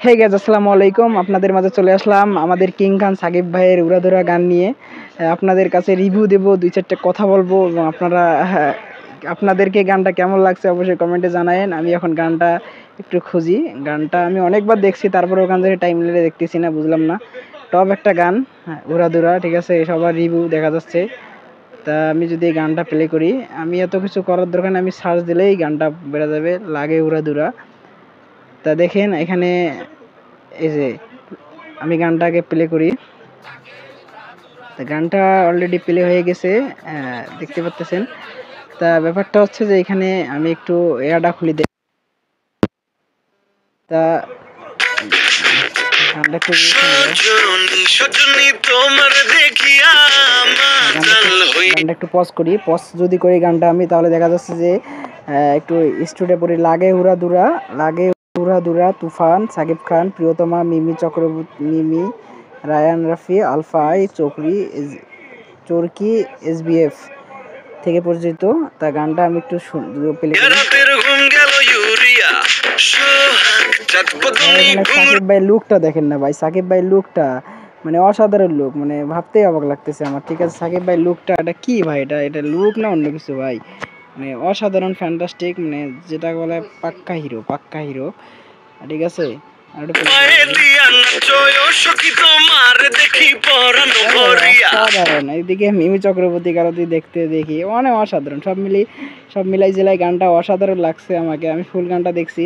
Hey guys, আসসালামু আলাইকুম। আপনাদের মাঝে চলে আসলাম আমাদের কিং খান সাকিব ভাইয়ের উড়াধুরা গান নিয়ে। আপনাদের কাছে রিভিউ দেব, দুই চারটে কথা বলবো এবং আপনাদেরকে গানটা কেমন লাগছে অবশ্যই কমেন্টে জানায়েন। আমি এখন গানটা একটু খুঁজি। গানটা আমি অনেকবার দেখছি, তারপরে ওখান থেকে টাইম মিলে দেখতেছি না, বুঝলাম না। টপ একটা গান, উড়াধুরা, ঠিক আছে, সবার রিভিউ দেখা যাচ্ছে। তা আমি যদি এই গানটা প্লে করি, আমি এত কিছু করার দরকার নেই, আমি সার্চ দিলেই গানটা বেড়ে যাবে, লাগে উড়াধুরা। তা দেখেন এখানে, এই যে আমি গানটাকে প্লে করি, গানটা অলরেডি প্লে হয়ে গেছে, দেখতে পাচ্ছেন। তা ব্যাপারটা হচ্ছে যে এখানে আমি একটু এয়ারটা খুলি দেই। তা গানটা একটু পজ করি, পজ যদি করি গানটা আমি, তাহলে দেখা যাচ্ছে যে একটু স্টুডিও পড়ি। লাগে উড়াধুরা, লাগে উড়াধুরা, তুফান, Shakib Khan, Priyotoma, Mimi Chakraborty, Mimi, Raihan Rafi, Alpha I, Chorki, SBF থেকে পরিচিত। তা গানটা আমি একটু প্লে করি। সাকিব ভাই লুকটা দেখেন না ভাই, সাকিব ভাই লুকটা মানে অসাধারণ লুক, মানে ভাবতেই অবাক লাগতেছে আমার। ঠিক আছে, সাকিব ভাই লুকটা, এটা কি ভাই, এটা লুক না অন্য কিছু ভাই, মানে অসাধারণ, ফ্যান্টাস্টিক, মানে যেটা বলে পাক্কা হিরো, পাক্কা হিরো। ঠিক আছে, অসাধারণ। এইদিকে মিমি চক্রবর্তী কারো দেখতে দেখি মানে অসাধারণ, সব মিলাই জেলায় গানটা অসাধারণ লাগছে আমাকে। আমি ফুল গানটা দেখছি,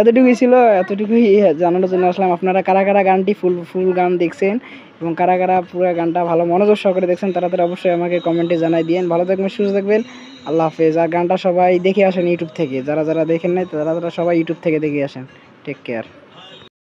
এতটুকুই ছিল, এতটুকুই জানানোর জন্য আসলাম। আপনারা কারা কারা গানটি ফুল গান দেখছেন এবং কারা কারা পুরো গানটা ভালো মনোযোগ সহকারে দেখছেন, তারা অবশ্যই আমাকে কমেন্টে জানাই দিন। ভালো থাকবেন, সুস্থ থাকবেন, আল্লাহ হাফেজ। আর গানটা সবাই দেখে আসেন ইউটিউব থেকে, যারা দেখেন নাই তারা সবাই ইউটিউব থেকে দেখে আসেন। Take care.